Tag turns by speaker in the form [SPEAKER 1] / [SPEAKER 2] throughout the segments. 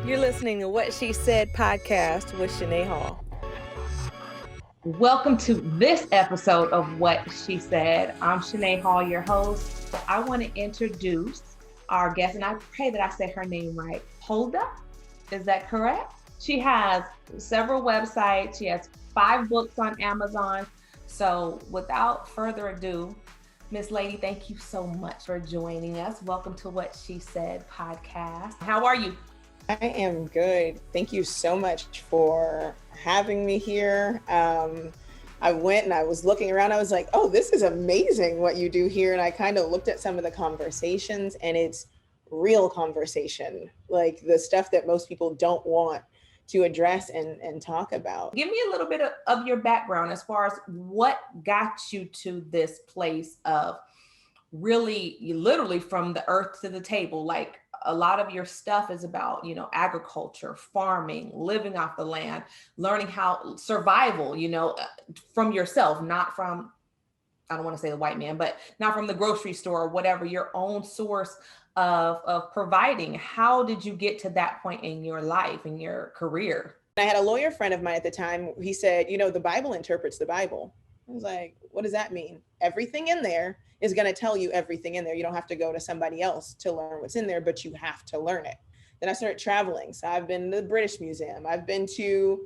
[SPEAKER 1] You're listening to What She Said podcast with Shanae Hall.
[SPEAKER 2] Welcome to this episode of What She Said. I'm Shanae Hall, your host. I want to introduce our guest, and I pray that I said her name right. Huldah, is that correct? She has several websites. She has 5 books on Amazon. So without further ado, Miss Lady, thank you so much for joining us. Welcome to What She Said podcast. How are you?
[SPEAKER 3] I am good. Thank you so much for having me here. I went and I was looking around. I was like, oh, this is amazing what you do here. And I kind of looked at some of the conversations, and it's real conversation, like the stuff that most people don't want to address and talk about.
[SPEAKER 2] Give me a little bit of your background as far as what got you to this place of really, you literally from the earth to the table. Like a lot of your stuff is about, agriculture, farming, living off the land, learning how survival, from yourself, not from, I don't want to say the white man, but not from the grocery store or whatever, your own source of providing. How did you get to that point in your life, in your career?
[SPEAKER 3] I had a lawyer friend of mine at the time. He said, the Bible interprets the Bible. I was like, what does that mean? Everything in there is going to tell you everything in there. You don't have to go to somebody else to learn what's in there, but you have to learn it. Then I started traveling. So I've been to the British Museum. I've been to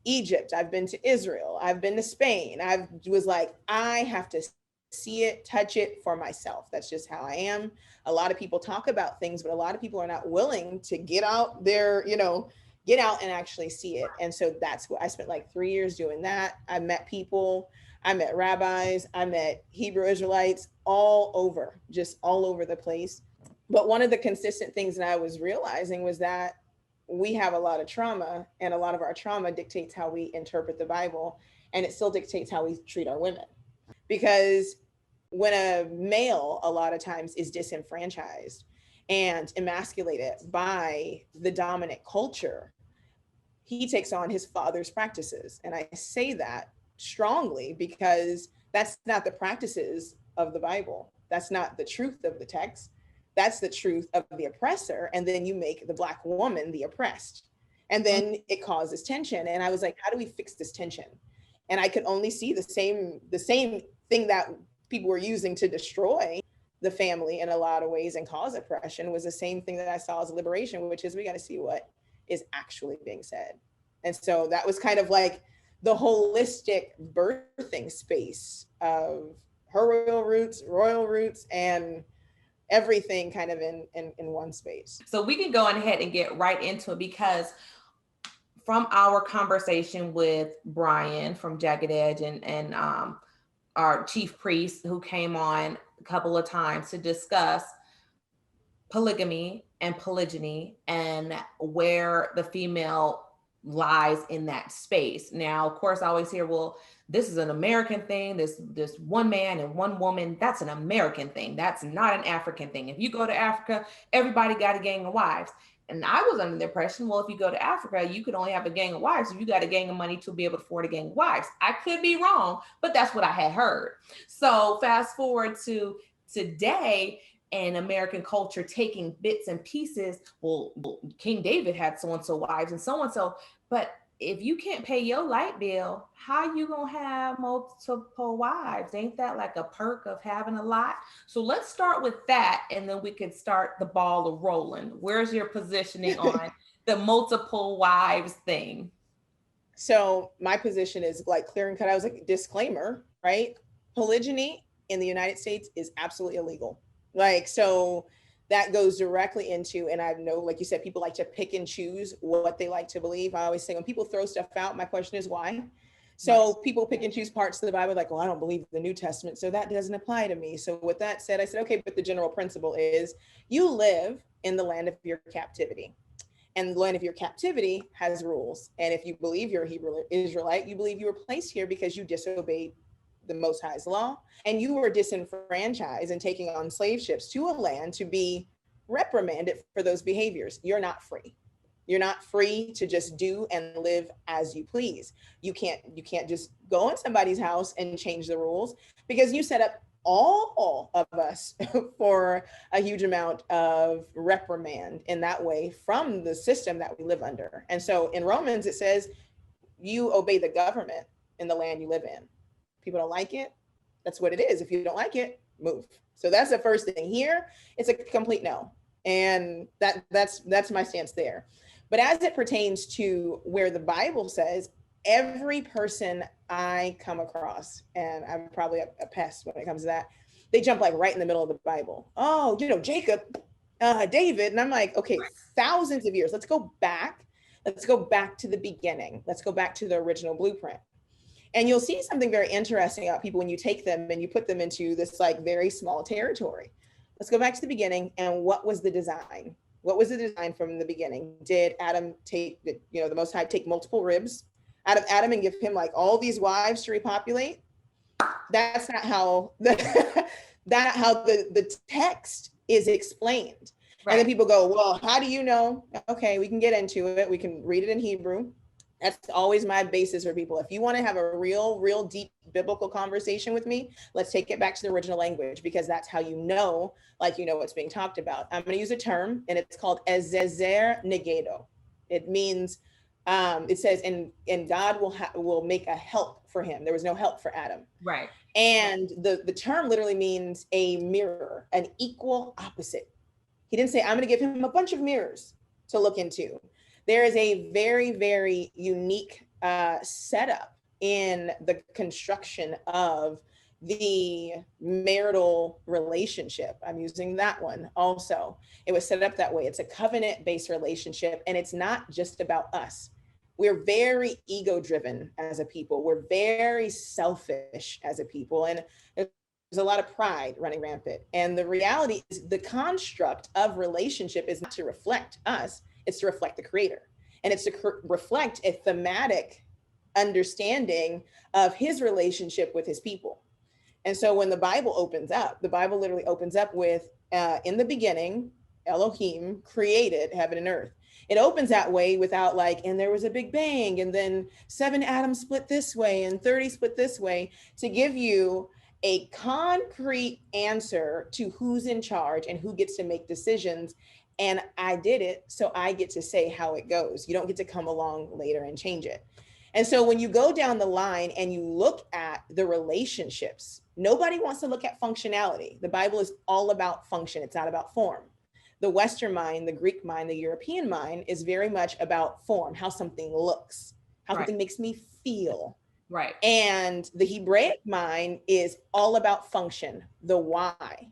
[SPEAKER 3] Egypt. I've been to Israel. I've been to Spain. I was like, I have to see it, touch it for myself. That's just how I am. A lot of people talk about things, but a lot of people are not willing to get out there, get out and actually see it. And so that's what I spent like 3 years doing that. I met people. I met rabbis, I met Hebrew Israelites all over the place. But one of the consistent things that I was realizing was that we have a lot of trauma, and a lot of our trauma dictates how we interpret the Bible, and it still dictates how we treat our women. Because when a male a lot of times is disenfranchised and emasculated by the dominant culture, he takes on his father's practices. And I say that strongly because that's not the practices of the Bible. That's not the truth of the text. That's the truth of the oppressor. And then you make the Black woman the oppressed. And then it causes tension. And I was like, how do we fix this tension? And I could only see the same thing that people were using to destroy the family in a lot of ways and cause oppression was the same thing that I saw as liberation, which is we got to see what is actually being said. And so that was kind of like the holistic birthing space of her royal roots, and everything kind of in one space.
[SPEAKER 2] So we can go ahead and get right into it, because from our conversation with Brian from Jagged and our chief priest, who came on a couple of times to discuss polygamy and polygyny and where the female lies in that space. Now, of course, I always hear, well, this is an American thing. This one man and one woman, that's an American thing. That's not an African thing. If you go to Africa, everybody got a gang of wives. And I was under the impression, well, if you go to Africa, you could only have a gang of wives if you got a gang of money to be able to afford a gang of wives. I could be wrong, but that's what I had heard. So fast forward to today, and American culture taking bits and pieces. Well, King David had so-and-so wives and so-and-so, but if you can't pay your light bill, how you gonna have multiple wives? Ain't that like a perk of having a lot? So let's start with that, and then we can start the ball rolling. Where's your positioning on the multiple wives thing?
[SPEAKER 3] So my position is like clear and cut. I was like, disclaimer, right? Polygyny in the United States is absolutely illegal. Like, so that goes directly into, and I know, like you said, people like to pick and choose what they like to believe. I always say when people throw stuff out, my question is why? So people pick and choose parts of the Bible, like, well, I don't believe the New Testament, so that doesn't apply to me. So with that said, I said, okay, but the general principle is you live in the land of your captivity. And the land of your captivity has rules. And if you believe you're a Hebrew Israelite, you believe you were placed here because you disobeyed the Most High's law, and you were disenfranchised and taking on slave ships to a land to be reprimanded for those behaviors. You're not free. You're not free to just do and live as you please. You can't just go in somebody's house and change the rules, because you set up all of us for a huge amount of reprimand in that way from the system that we live under. And so in Romans, it says, you obey the government in the land you live in. People don't like it. That's what it is. If you don't like it, move. So that's the first thing. Here, it's a complete no. And that's my stance there. But as it pertains to where the Bible says, every person I come across, and I'm probably a pest when it comes to that, they jump like right in the middle of the Bible. Oh, Jacob, David. And I'm like, okay, thousands of years. Let's go back. Let's go back to the beginning. Let's go back to the original blueprint. And you'll see something very interesting about people when you take them and you put them into this like very small territory. Let's go back to the beginning. And what was the design? What was the design from the beginning? Did Adam take, the Most High take multiple ribs out of Adam and give him like all these wives to repopulate? That's not how the text is explained. Right. And then people go, well, how do you know? Okay, we can get into it. We can read it in Hebrew. That's always my basis for people. If you want to have a real deep biblical conversation with me, let's take it back to the original language, because that's how what's being talked about. I'm going to use a term, and it's called ezezer negado. It means, it says, and God will make a help for him. There was no help for Adam. Right. And the term literally means a mirror, an equal opposite. He didn't say, I'm going to give him a bunch of mirrors to look into. There is a very, very unique setup in the construction of the marital relationship. I'm using that one also. It was set up that way. It's a covenant-based relationship, and it's not just about us. We're very ego-driven as a people. We're very selfish as a people, and there's a lot of pride running rampant. And the reality is the construct of relationship is not to reflect us, it's to reflect the Creator. And it's to reflect a thematic understanding of his relationship with his people. And so when the Bible opens up, the Bible literally opens up with, in the beginning, Elohim created heaven and earth. It opens that way without like, and there was a big bang, and then 7 atoms split this way and 30 split this way, to give you a concrete answer to who's in charge and who gets to make decisions. And I did it, so I get to say how it goes. You don't get to come along later and change it. And so when you go down the line and you look at the relationships, nobody wants to look at functionality. The Bible is all about function. It's not about form. The Western mind, the Greek mind, the European mind is very much about form, how something looks, how something makes me feel. Right. And the Hebraic mind is all about function, the why.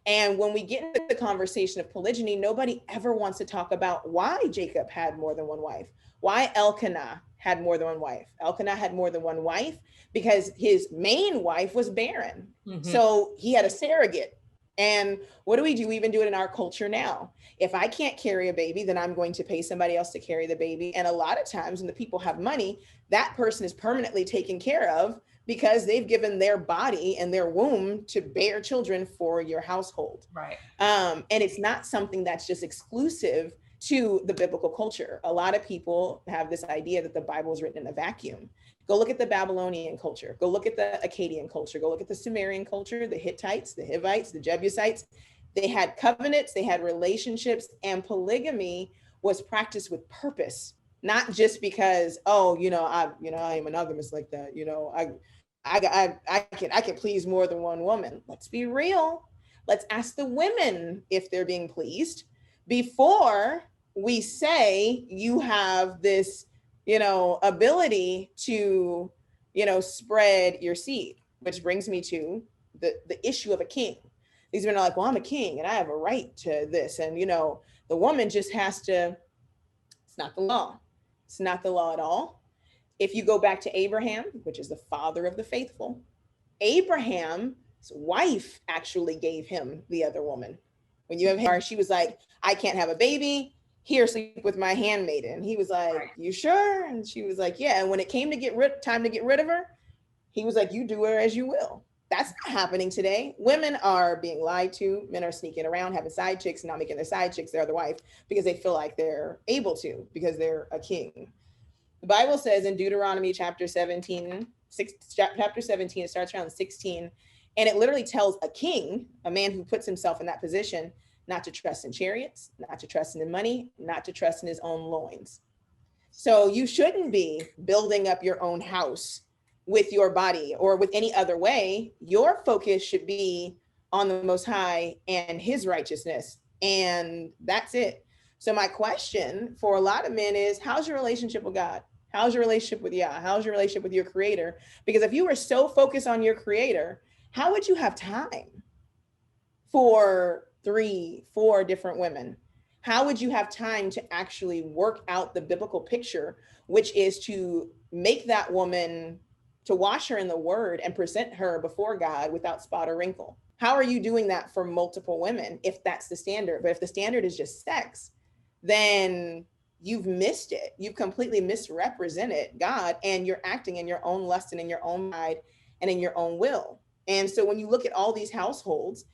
[SPEAKER 3] And when we get into the conversation of polygyny, nobody ever wants to talk about why Jacob had more than one wife, why Elkanah had more than one wife. Elkanah had more than one wife because his main wife was barren. Mm-hmm. So he had a surrogate. And what do? We even do it in our culture now. If I can't carry a baby, then I'm going to pay somebody else to carry the baby. And a lot of times when the people have money, that person is permanently taken care of because they've given their body and their womb to bear children for your household. Right. And it's not something that's just exclusive to the biblical culture. A lot of people have this idea that the Bible is written in a vacuum. Go look at the Babylonian culture. Go look at the Akkadian culture. Go look at the Sumerian culture, the Hittites, the Hivites, the Jebusites. They had covenants, they had relationships, and polygamy was practiced with purpose, not just because, I am monogamous like that. I can please more than one woman. Let's be real. Let's ask the women if they're being pleased before we say you have this ability to, spread your seed, which brings me to the issue of a king. These men are like, well, I'm a king and I have a right to this. And, the woman just has to, it's not the law. It's not the law at all. If you go back to Abraham, which is the father of the faithful, Abraham's wife actually gave him the other woman. When you have her, she was like, I can't have a baby. Here, sleep with my handmaiden. And he was like, you sure? And she was like, yeah. And when it came to time to get rid of her, he was like, you do her as you will. That's not happening today. Women are being lied to. Men are sneaking around, having side chicks, not making their side chicks their other wife because they feel like they're able to, because they're a king. The Bible says in Deuteronomy chapter 17, it starts around 16. And it literally tells a king, a man who puts himself in that position, not to trust in chariots, not to trust in money, not to trust in his own loins. So you shouldn't be building up your own house with your body or with any other way. Your focus should be on the Most High and his righteousness. And that's it. So my question for a lot of men is, how's your relationship with God? How's your relationship with Yah? How's your relationship with your creator? Because if you were so focused on your creator, how would you have time for 3, 4 different women? How would you have time to actually work out the biblical picture, which is to make that woman, to wash her in the word and present her before God without spot or wrinkle? How are you doing that for multiple women if that's the standard? But if the standard is just sex, then you've missed it. You've completely misrepresented God, and you're acting in your own lust and in your own mind and in your own will. And so when you look at all these households,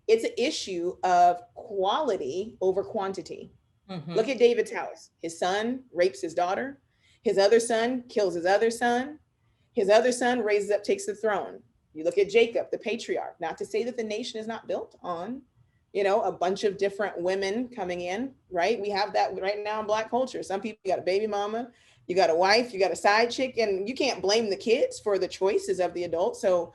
[SPEAKER 3] it's an issue of quality over quantity. Mm-hmm. Look at David's house. His son rapes his daughter. His other son kills his other son. His other son raises up, takes the throne. You look at Jacob, the patriarch, not to say that the nation is not built on, a bunch of different women coming in, right? We have that right now in Black culture. Some people, you got a baby mama, you got a wife, you got a side chick, and you can't blame the kids for the choices of the adults. So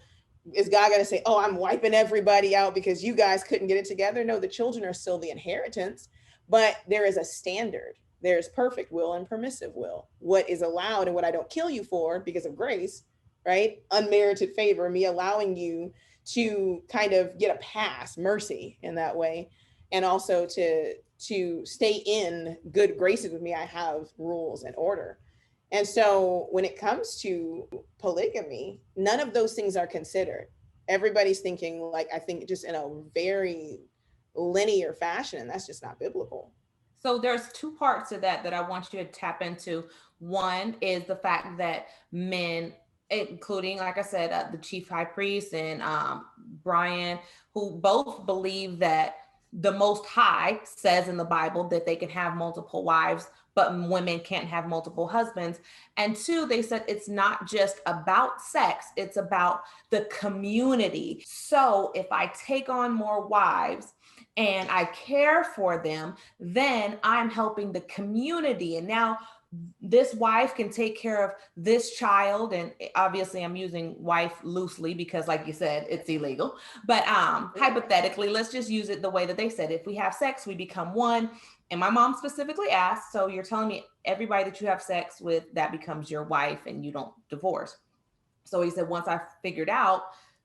[SPEAKER 3] is God going to say, oh, I'm wiping everybody out because you guys couldn't get it together? No, the children are still the inheritance, but there is a standard. There's perfect will and permissive will. What is allowed and what I don't kill you for because of grace, right? Unmerited favor, me allowing you to kind of get a pass, mercy in that way. And also to stay in good graces with me, I have rules and order. And so when it comes to polygamy, none of those things are considered. Everybody's thinking, like, I think just in a very linear fashion, and that's just not biblical.
[SPEAKER 2] So there's 2 parts to that I want you to tap into. One is the fact that men, including, like I said, the chief high priest and Brian, who both believe that the Most High says in the Bible that they can have multiple wives, but women can't have multiple husbands. And 2, they said it's not just about sex, it's about the community. So if I take on more wives and I care for them, then I'm helping the community. And now this wife can take care of this child. And obviously I'm using wife loosely because, like you said, it's illegal. But hypothetically, let's just use it the way that they said. If we have sex, we become one. And my mom specifically asked, so you're telling me everybody that you have sex with, that becomes your wife and you don't divorce? So he said, once I figured out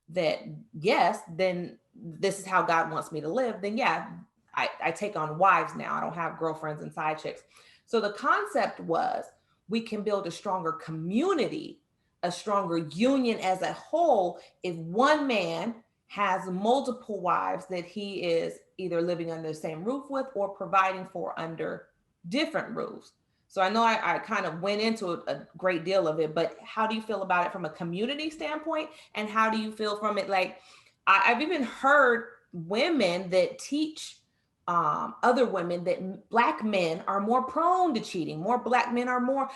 [SPEAKER 2] that, yes, then this is how God wants me to live, then yeah, I take on wives now. I don't have girlfriends and side chicks. So the concept was we can build a stronger community, a stronger union as a whole, if one man has multiple wives that he is either living under the same roof with or providing for under different roofs. So I know I kind of went into a great deal of it, but how do you feel about it from a community standpoint? And how do you feel from it? Like, I've even heard women that teach other women that Black men are more prone to cheating. More Black men are more,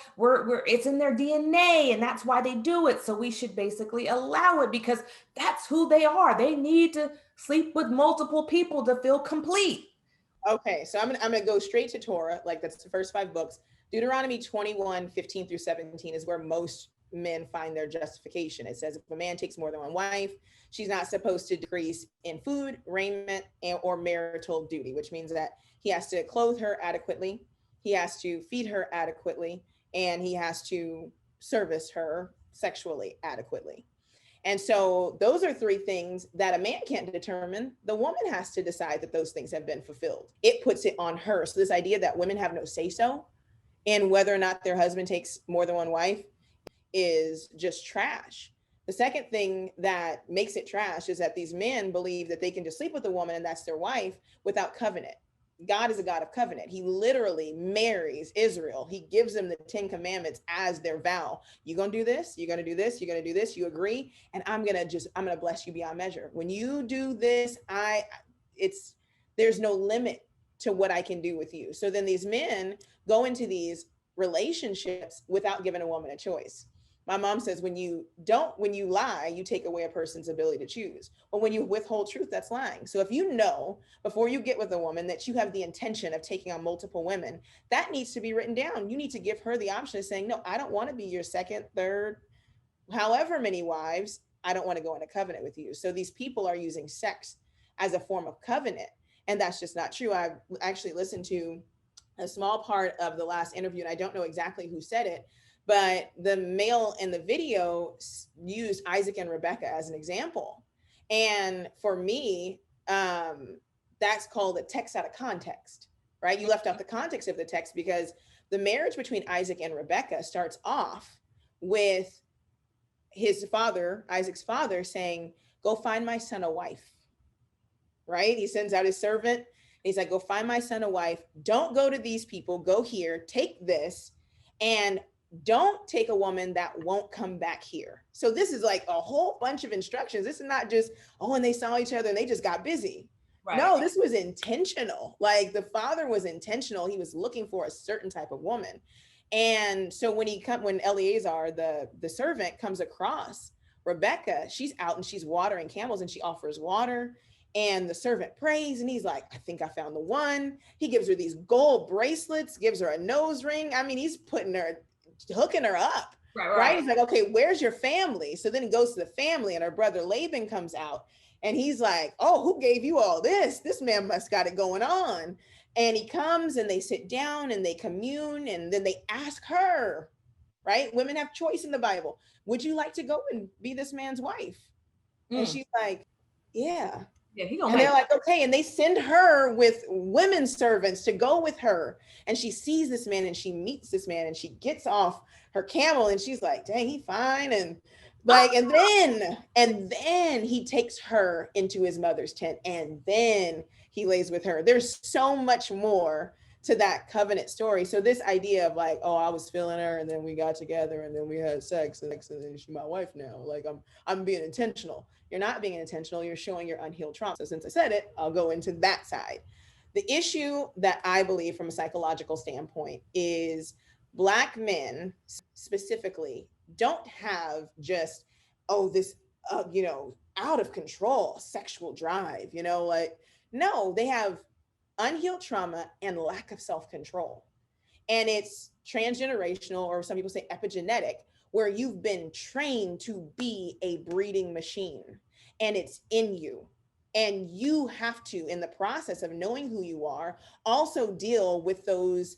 [SPEAKER 2] it's in their DNA, and that's why they do it. So we should basically allow it because that's who they are. They need to sleep with multiple people to feel complete.
[SPEAKER 3] Okay, so I'm gonna go straight to Torah. Like, that's the first 5 books. Deuteronomy 21:15-17 is where most men find their justification. It says if a man takes more than one wife, she's not supposed to decrease in food, raiment, or marital duty, which means that he has to clothe her adequately, he has to feed her adequately, and he has to service her sexually adequately. And so those are 3 things that a man can't determine. The woman has to decide that those things have been fulfilled. It puts it on her. So this idea that women have no say-so in whether or not their husband takes more than one wife is just trash. The second thing that makes it trash is that these men believe that they can just sleep with a woman and that's their wife without covenant. God is a God of covenant. He literally marries Israel. He gives them the 10 commandments as their vow. You're going to do this, you're going to do this, you're going to do this, you agree, and I'm going to bless you beyond measure. When you do this, there's no limit to what I can do with you. So then these men go into these relationships without giving a woman a choice. My mom says when you lie, you take away a person's ability to choose. But when you withhold truth, that's lying. So if you know before you get with a woman that you have the intention of taking on multiple women, that needs to be written down. You need to give her the option of saying, no, I don't want to be your second, third, however many wives. I don't want to go in a covenant with you. So these people are using sex as a form of covenant. And that's just not true. I actually listened to a small part of the last interview, and I don't know exactly who said it, but the male in the video used Isaac and Rebecca as an example. And for me, that's called a text out of context, right? You left out the context of the text, because the marriage between Isaac and Rebecca starts off with his father, Isaac's father, saying, go find my son a wife, right? He sends out his servant. He's like, go find my son a wife. Don't go to these people. Go here, take this, and don't take a woman that won't come back here. So this is like a whole bunch of instructions. This is not just, oh, and they saw each other and they just got busy. Right. No, this was intentional. Like the father was intentional. He was looking for a certain type of woman. And so when Eleazar, the servant, comes across Rebecca, she's out and she's watering camels, and she offers water. And the servant prays, and he's like, I think I found the one. He gives her these gold bracelets, gives her a nose ring. I mean, he's hooking her up, right? He's like, okay, where's your family? So then he goes to the family, and her brother Laban comes out, and he's like, oh, who gave you all this? This man must got it going on. And he comes, and they sit down and they commune, and then they ask her, right? Women have choice in the Bible. Would you like to go and be this man's wife? And she's like, yeah. And they're like, okay. And they send her with women servants to go with her. And she sees this man, and she meets this man, and she gets off her camel, and she's like, dang, he fine. And like, and then he takes her into his mother's tent, and then he lays with her. There's so much more to that covenant story. So this idea of like, oh, I was feeling her, and then we got together, and then we had sex, and then she's my wife now. Like I'm being intentional. You're not being intentional. You're showing your unhealed trauma. So since I said it, I'll go into that side. The issue that I believe from a psychological standpoint is Black men specifically don't have just, oh, this, out of control sexual drive, like, no, they have unhealed trauma and lack of self-control. And it's transgenerational, or some people say epigenetic, where you've been trained to be a breeding machine, and it's in you. And you have to, in the process of knowing who you are, also deal with those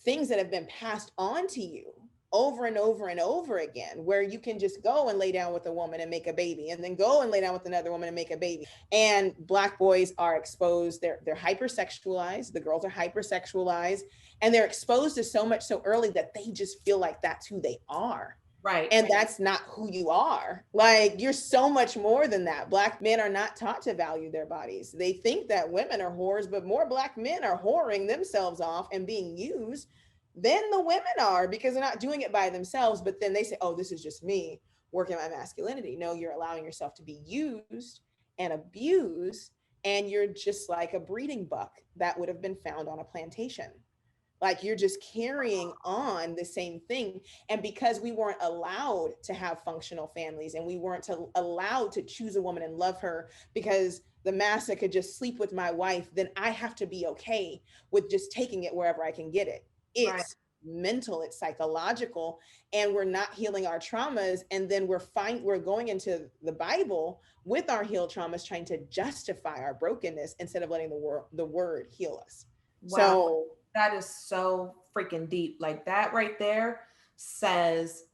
[SPEAKER 3] things that have been passed on to you over and over and over again, where you can just go and lay down with a woman and make a baby, and then go and lay down with another woman and make a baby. And Black boys are exposed, they're hypersexualized, the girls are hypersexualized, and they're exposed to so much so early that they just feel like that's who they are. Right. And that's not who you are. Like, you're so much more than that. Black men are not taught to value their bodies. They think that women are whores, but more Black men are whoring themselves off and being used than the women are, because they're not doing it by themselves. But then they say, oh, this is just me working my masculinity. No, you're allowing yourself to be used and abused, and you're just like a breeding buck that would have been found on a plantation. Like, you're just carrying on the same thing. And because we weren't allowed to have functional families, and we weren't allowed to choose a woman and love her because the master could just sleep with my wife, then I have to be okay with just taking it wherever I can get it. It's mental, it's psychological, and we're not healing our traumas. And then we're going into the Bible with our healed traumas, trying to justify our brokenness instead of letting the word heal us. Wow. So
[SPEAKER 2] that is so freaking deep. Like, that right there says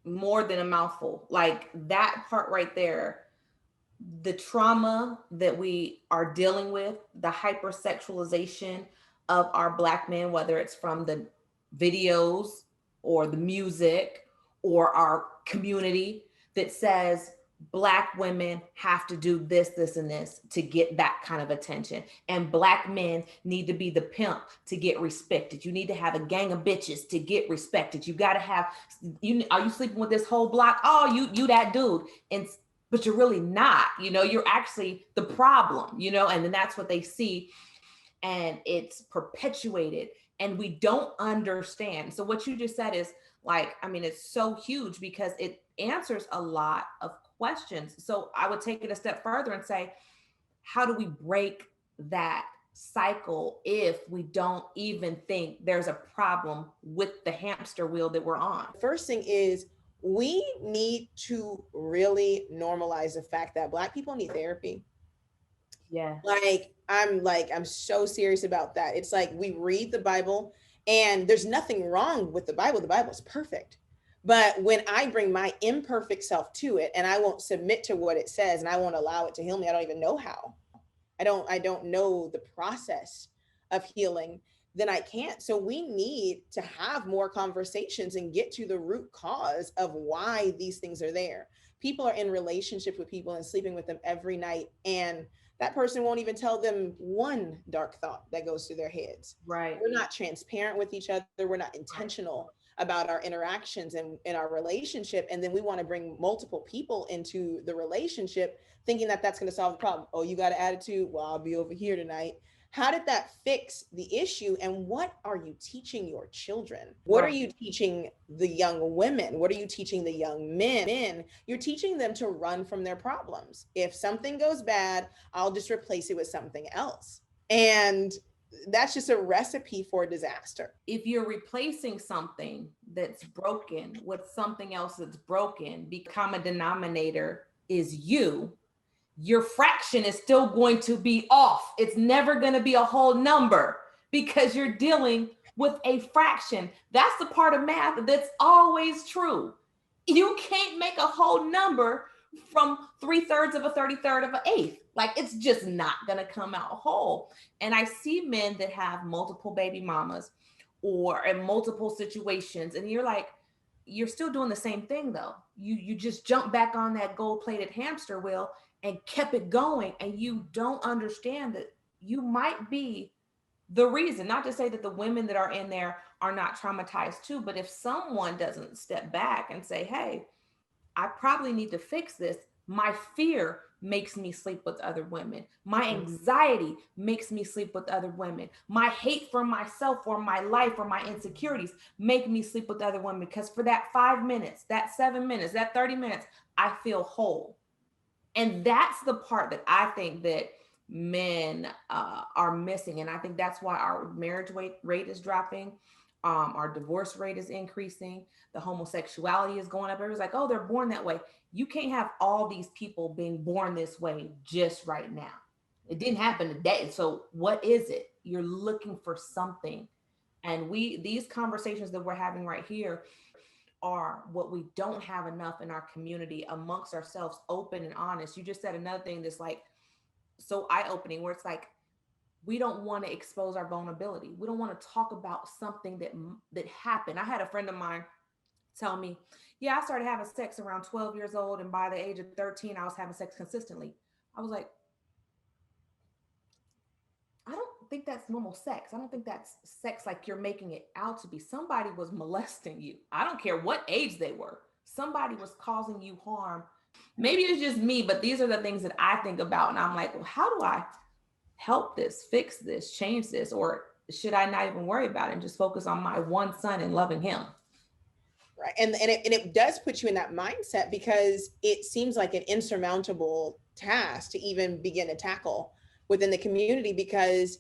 [SPEAKER 2] more than a mouthful. Like, that part right there, the trauma that we are dealing with, the hypersexualization of our Black men, whether it's from the videos or the music or our community, that says Black women have to do this, this, and this to get that kind of attention. And Black men need to be the pimp to get respected. You need to have a gang of bitches to get respected. You got to have, are you sleeping with this whole block? Oh, you that dude. But you're really not, you're actually the problem, and then that's what they see. And it's perpetuated and we don't understand. So what you just said is like, I mean, it's so huge because it answers a lot of questions. So I would take it a step further and say, how do we break that cycle if we don't even think there's a problem with the hamster wheel that we're on?
[SPEAKER 3] First thing is, we need to really normalize the fact that Black people need therapy.
[SPEAKER 2] Yeah.
[SPEAKER 3] I'm so serious about that. It's like, we read the Bible and there's nothing wrong with the Bible. The Bible is perfect. But when I bring my imperfect self to it and I won't submit to what it says and I won't allow it to heal me, I don't even know how. I don't know the process of healing, then I can't. So we need to have more conversations and get to the root cause of why these things are there. People are in relationship with people and sleeping with them every night, and that person won't even tell them one dark thought that goes through their heads.
[SPEAKER 2] Right.
[SPEAKER 3] We're not transparent with each other. We're not intentional about our interactions and in our relationship. And then we want to bring multiple people into the relationship thinking that that's going to solve the problem. Oh, you got an attitude? Well, I'll be over here tonight. How did that fix the issue? And what are you teaching your children? What are you teaching the young women? What are you teaching the young men? You're teaching them to run from their problems. If something goes bad, I'll just replace it with something else. And that's just a recipe for disaster.
[SPEAKER 2] If you're replacing something that's broken with something else that's broken, the common denominator is you, your fraction is still going to be off. It's never going to be a whole number because you're dealing with a fraction. That's the part of math that's always true. You can't make a whole number from 3/3 of a 33rd of an eighth. Like, it's just not going to come out whole. And I see men that have multiple baby mamas or in multiple situations, and you're like, you're still doing the same thing though. You just jump back on that gold-plated hamster wheel and kept it going, and you don't understand that you might be the reason. Not to say that the women that are in there are not traumatized too, but if someone doesn't step back and say, hey, I probably need to fix this. My fear makes me sleep with other women. My anxiety makes me sleep with other women. My hate for myself or my life or my insecurities make me sleep with other women, because for that 5 minutes, that 7 minutes, that 30 minutes, I feel whole. And that's the part that I think that men are missing. And I think that's why our marriage rate is dropping. Our divorce rate is increasing. The homosexuality is going up. Everybody's like, oh, they're born that way. You can't have all these people being born this way just right now. It didn't happen today. So what is it? You're looking for something. And these conversations that we're having right here are what we don't have enough in our community amongst ourselves, open and honest. You just said another thing that's like so eye-opening, where it's like, we don't want to expose our vulnerability. We don't want to talk about something that happened. I had a friend of mine tell me, yeah, I started having sex around 12 years old, and by the age of 13, I was having sex consistently. I was like, I don't think that's normal sex. I don't think that's sex like you're making it out to be. Somebody was molesting you. I don't care what age they were. Somebody was causing you harm. Maybe it's just me, but these are the things that I think about. And I'm like, well, how do I help this, fix this, change this? Or should I not even worry about it and just focus on my one son and loving him?
[SPEAKER 3] Right. And it does put you in that mindset, because it seems like an insurmountable task to even begin to tackle within the community, because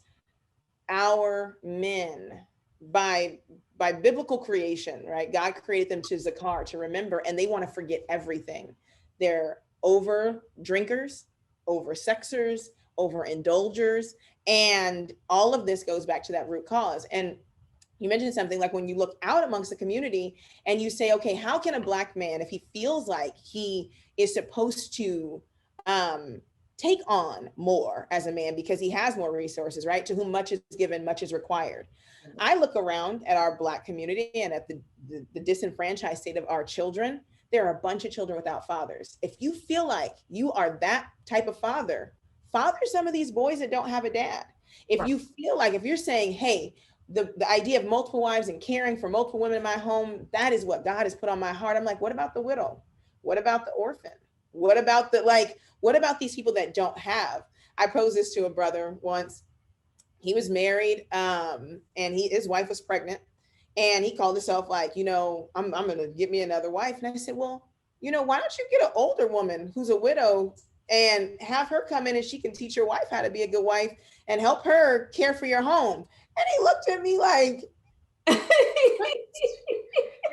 [SPEAKER 3] our men, by biblical creation, right? God created them to zakar, to remember, and they want to forget everything. They're over drinkers, over sexers, over indulgers. And all of this goes back to that root cause. And you mentioned something like, when you look out amongst the community and you say, okay, how can a Black man, if he feels like he is supposed to take on more as a man because he has more resources, right? To whom much is given, much is required. I look around at our Black community and at the disenfranchised state of our children. There are a bunch of children without fathers. If you feel like you are that type of father some of these boys that don't have a dad. If you feel like, if you're saying, hey, the idea of multiple wives and caring for multiple women in my home, that is what God has put on my heart. I'm like, what about the widow? What about the orphan? What about what about these people that don't have? I posed this to a brother once. he was married, and his wife was pregnant, and he called himself like, I'm gonna get me another wife. And I said, well, why don't you get an older woman who's a widow and have her come in, and she can teach your wife how to be a good wife and help her care for your home. And he looked at me like, and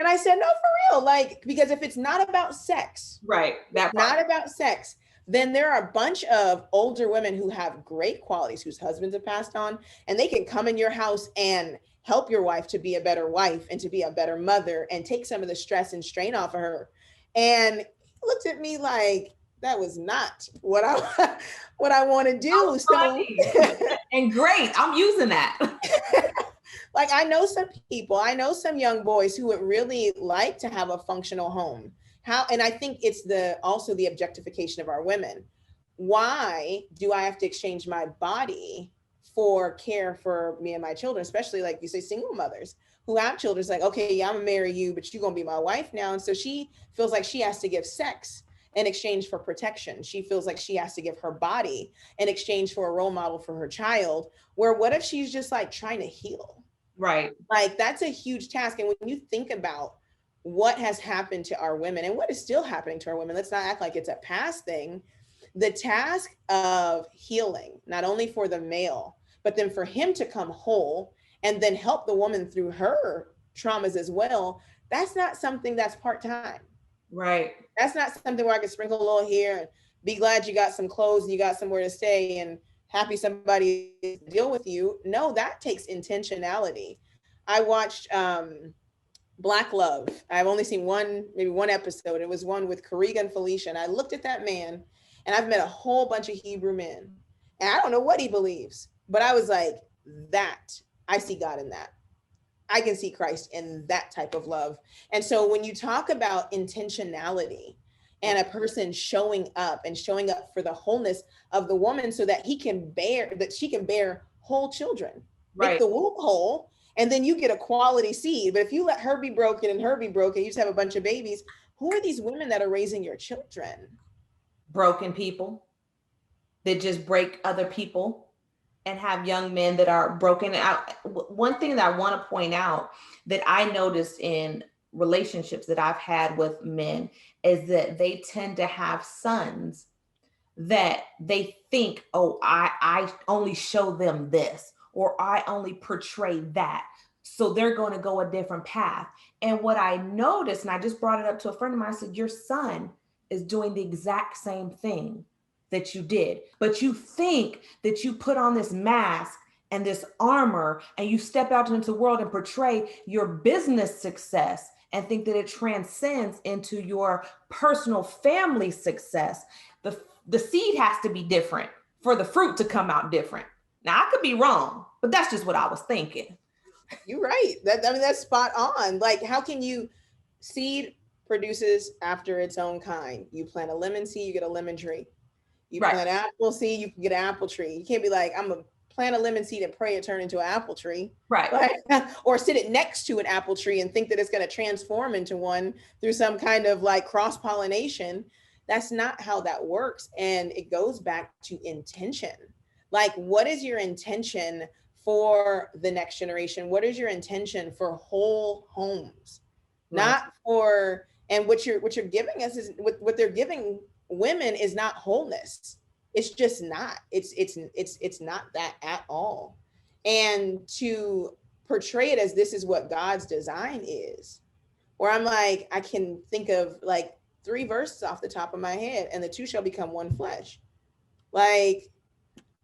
[SPEAKER 3] I said, no, for real. Like, because if it's not about sex,
[SPEAKER 2] right,
[SPEAKER 3] not about sex, then there are a bunch of older women who have great qualities, whose husbands have passed on, and they can come in your house and help your wife to be a better wife and to be a better mother and take some of the stress and strain off of her. And he looked at me like, that was not what I want to do. So,
[SPEAKER 2] and great, I'm using that.
[SPEAKER 3] Like, I know some young boys who would really like to have a functional home. And I think it's also the objectification of our women. Why do I have to exchange my body for care for me and my children, especially like you say, single mothers who have children? It's like, okay, yeah, I'm gonna marry you, but you're gonna be my wife now. And so she feels like she has to give sex in exchange for protection. She feels like she has to give her body in exchange for a role model for her child. Where what if she's just like trying to heal?
[SPEAKER 2] Right.
[SPEAKER 3] Like, that's a huge task. And when you think about what has happened to our women and what is still happening to our women, let's not act like it's a past thing. The task of healing, not only for the male, but then for him to come whole and then help the woman through her traumas as well. That's not something that's part-time.
[SPEAKER 2] Right.
[SPEAKER 3] That's not something where I can sprinkle a little here and be glad you got some clothes and you got somewhere to stay and happy somebody to deal with you. No, that takes intentionality. I watched Black Love. I've only seen maybe one episode. It was one with Kariga and Felicia. And I looked at that man, and I've met a whole bunch of Hebrew men. And I don't know what he believes, but I was like, I see God in that. I can see Christ in that type of love. And so when you talk about intentionality and a person showing up for the wholeness of the woman so that she can bear whole children, make the womb whole, and then you get a quality seed. But if you let her be broken and her be broken, you just have a bunch of babies. Who are these women that are raising your children?
[SPEAKER 2] Broken people that just break other people and have young men that are broken out. One thing that I want to point out that I noticed in relationships that I've had with men is that they tend to have sons that they think, oh, I only show them this, or I only portray that. So they're going to go a different path. And what I noticed, and I just brought it up to a friend of mine, I said, your son is doing the exact same thing that you did, but you think that you put on this mask and this armor and you step out into the world and portray your business success and think that it transcends into your personal family success. The seed has to be different for the fruit to come out different. Now, I could be wrong, but that's just what I was thinking.
[SPEAKER 3] You're right. That's spot on. Like, how can seed produces after its own kind. You plant a lemon seed, you get a lemon tree. You plant an apple seed, you can get an apple tree. You can't be like, I'm gonna plant a lemon seed and pray it turn into an apple tree.
[SPEAKER 2] Right.
[SPEAKER 3] Or sit it next to an apple tree and think that it's going to transform into one through some kind of like cross-pollination. That's not how that works. And it goes back to intention. Like, what is your intention for the next generation? What is your intention for whole homes? Right. Not for, and what you're giving us is what they're giving women is not wholeness. It's just not. It's not that at all. And to portray it as this is what God's design is, where I'm like, I can think of like 3 verses off the top of my head, and the two shall become one flesh. Like,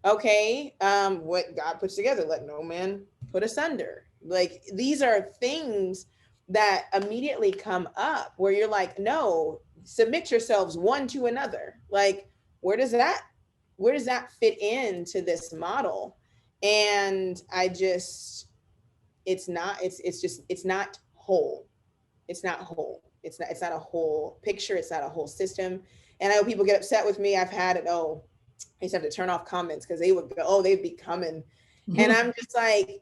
[SPEAKER 3] okay, what God puts together, let no man put asunder. Like, these are things that immediately come up where you're like, no, submit yourselves one to another. Like, where does that fit into this model? And it's not whole. It's not whole. It's not a whole picture. It's not a whole system. And I know people get upset with me. I've had it. Oh, I used to have to turn off comments because they would go, oh, they'd be coming. Mm-hmm. And I'm just like,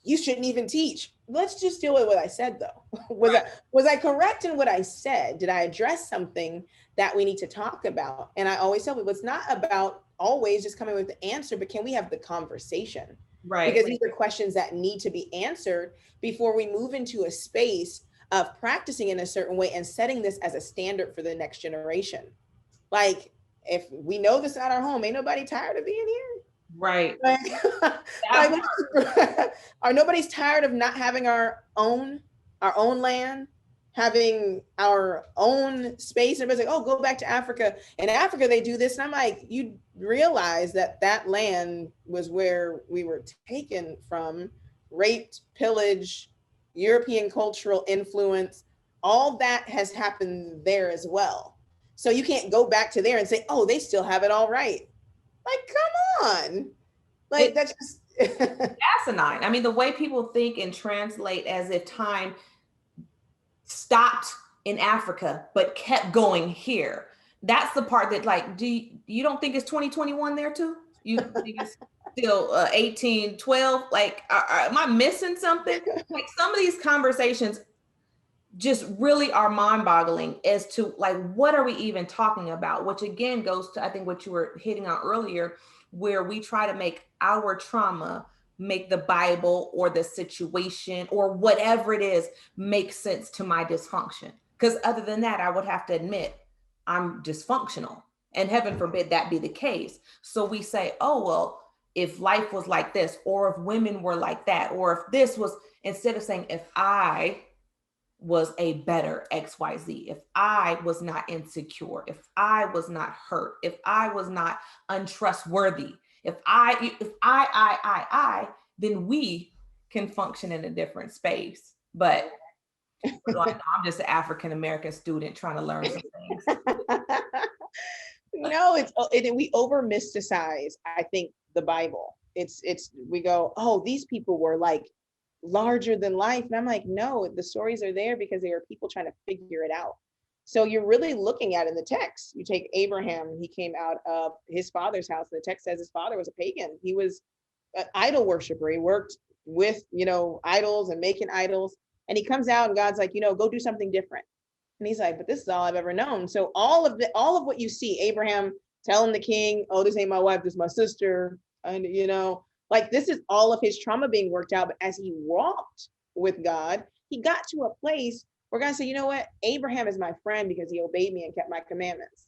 [SPEAKER 3] you shouldn't even teach. Let's just deal with what I said, though. Was I correct in what I said? Did I address something that we need to talk about? And I always tell people, it's not about always just coming with the answer, but can we have the conversation?
[SPEAKER 2] Right.
[SPEAKER 3] Because these are questions that need to be answered before we move into a space of practicing in a certain way and setting this as a standard for the next generation. Like, if we know this at our home, ain't nobody tired of being here.
[SPEAKER 2] Right.
[SPEAKER 3] Like, are nobody's tired of not having our own land, having our own space? Everybody's like, oh, go back to Africa. In Africa, they do this. And I'm like, you realize that that land was where we were taken from, raped, pillaged, European cultural influence. All that has happened there as well. So you can't go back to there and say, oh, they still have it all right. Like, come on. Like, that's just
[SPEAKER 2] asinine. I mean, the way people think and translate as if time stopped in Africa, but kept going here. That's the part that, like, you don't think it's 2021 there too? You think it's still 1812? Like, am I missing something? Like, some of these conversations just really are mind-boggling as to, like, what are we even talking about? Which again goes to, I think, what you were hitting on earlier, where we try to make our trauma make the Bible or the situation or whatever it is make sense to my dysfunction. Because other than that, I would have to admit I'm dysfunctional, and heaven forbid that be the case. So we say, oh, well, if life was like this, or if women were like that, or if this was, instead of saying, if I was a better XYZ, if I was not insecure, if I was not hurt, if I was not untrustworthy, if I, then we can function in a different space. But like, I'm just an African-American student trying to learn some things.
[SPEAKER 3] No, we over mysticize, I think, the Bible. We go, oh, these people were like larger than life. And I'm like, no, the stories are there because there are people trying to figure it out. So you're really looking at in the text, you take Abraham, he came out of his father's house. And the text says his father was a pagan. He was an idol worshiper. He worked with, idols and making idols. And he comes out and God's like, go do something different. And he's like, but this is all I've ever known. So all of what you see, Abraham telling the king, oh, this ain't my wife, this is my sister. And, like, this is all of his trauma being worked out. But as he walked with God, he got to a place where God said, you know what? Abraham is my friend because he obeyed me and kept my commandments.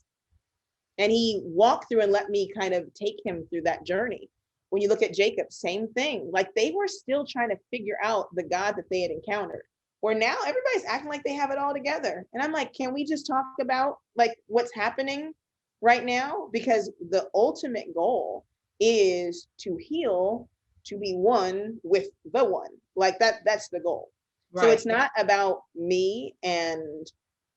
[SPEAKER 3] And he walked through and let me kind of take him through that journey. When you look at Jacob, same thing. Like, they were still trying to figure out the God that they had encountered. Where now everybody's acting like they have it all together. And I'm like, can we just talk about like what's happening right now? Because the ultimate goal is to heal, to be one with the one. Like that's the goal. Right. So it's not about me and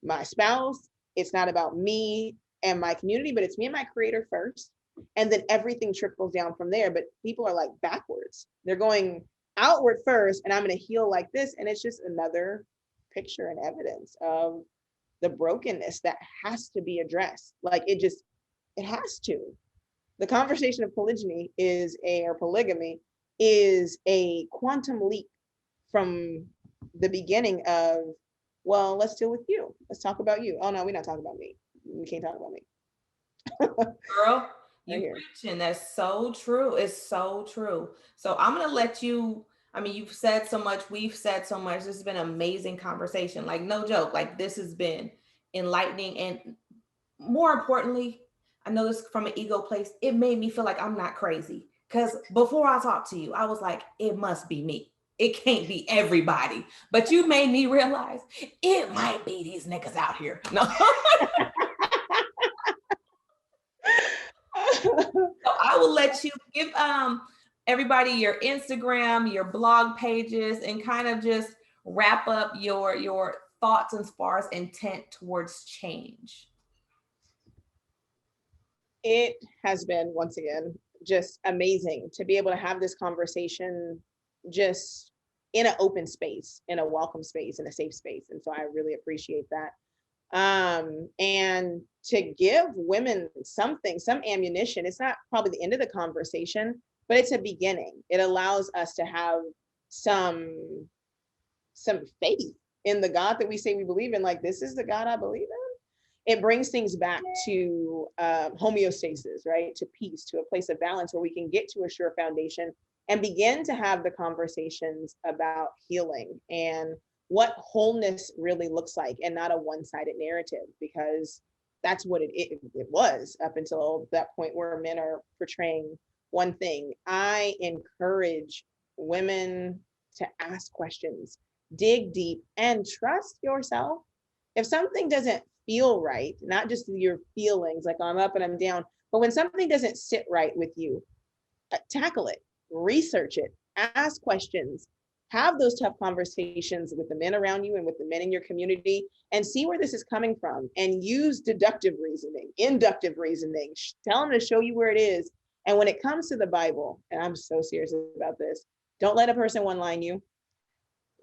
[SPEAKER 3] my spouse. It's not about me and my community, but it's me and my creator first. And then everything trickles down from there. But people are like backwards. They're going outward first, and I'm going to heal like this. And it's just another picture and evidence of the brokenness that has to be addressed. Like, it has to. The conversation of polygamy or polygamy is a quantum leap from the beginning of, well, let's deal with you. Let's talk about you. Oh no, we're not talking about me. We can't talk about me.
[SPEAKER 2] Girl, you preaching. That's so true. It's so true. So I'm going to let you, I mean, you've said so much. We've said so much. This has been an amazing conversation. Like, no joke. Like, this has been enlightening. And more importantly, I know this from an ego place, it made me feel like I'm not crazy. Because before I talked to you, I was like, it must be me. It can't be everybody. But you made me realize it might be these niggas out here. No. So I will let you give everybody your Instagram, your blog pages, and kind of just wrap up your thoughts as far as intent towards change.
[SPEAKER 3] It has been, once again, just amazing to be able to have this conversation just in an open space, in a welcome space, in a safe space. And so I really appreciate that. And to give women some ammunition. It's not probably the end of the conversation, but it's a beginning. It allows us to have some faith in the God that we say we believe in. Like, this is the God I believe in. It brings things back to homeostasis, right? To peace, to a place of balance where we can get to a sure foundation and begin to have the conversations about healing and what wholeness really looks like, and not a one-sided narrative, because that's what it was up until that point where men are portraying one thing. I encourage women to ask questions, dig deep, and trust yourself. If something doesn't feel right, not just your feelings, like I'm up and I'm down, but when something doesn't sit right with you, tackle it, research it, ask questions, have those tough conversations with the men around you and with the men in your community, and see where this is coming from, and use deductive reasoning, inductive reasoning, tell them to show you where it is. And when it comes to the Bible, and I'm so serious about this, don't let a person one-line you.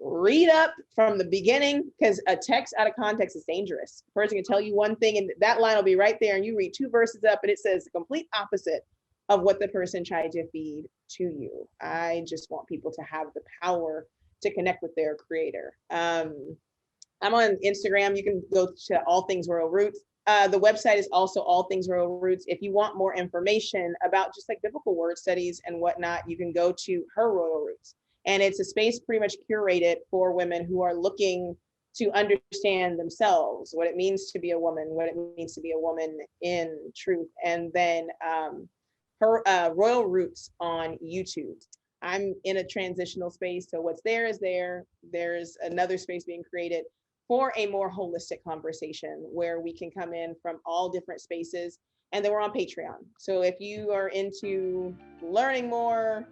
[SPEAKER 3] Read up from the beginning, because a text out of context is dangerous. A person can tell you one thing and that line will be right there, and you read 2 verses up and it says the complete opposite of what the person tried to feed to you. I just want people to have the power to connect with their creator. I'm on Instagram. You can go to All Things Royal Roots. The website is also All Things Royal Roots. If you want more information about just like biblical word studies and whatnot, you can go to Her Royal Roots. And it's a space pretty much curated for women who are looking to understand themselves, what it means to be a woman, what it means to be a woman in truth. And then Her Royal Roots on YouTube. I'm in a transitional space, so what's there is there. There's another space being created for a more holistic conversation where we can come in from all different spaces. And then we're on Patreon. So if you are into learning more,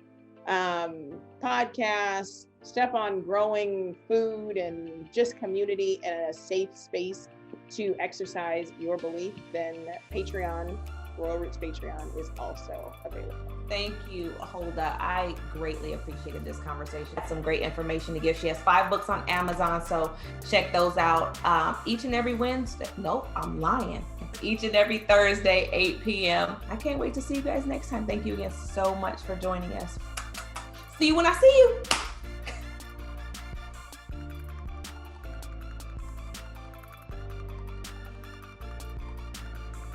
[SPEAKER 3] podcasts, stuff on growing food and just community and a safe space to exercise your belief, then Patreon, Royal Roots Patreon, is also available.
[SPEAKER 2] Thank you, Huldah. I greatly appreciated this conversation. Some great information to give. She has 5 books on Amazon, so check those out. Each and every Wednesday. Nope, I'm lying. Each and every Thursday, 8 p.m. I can't wait to see you guys next time. Thank you again so much for joining us. See you when I see you.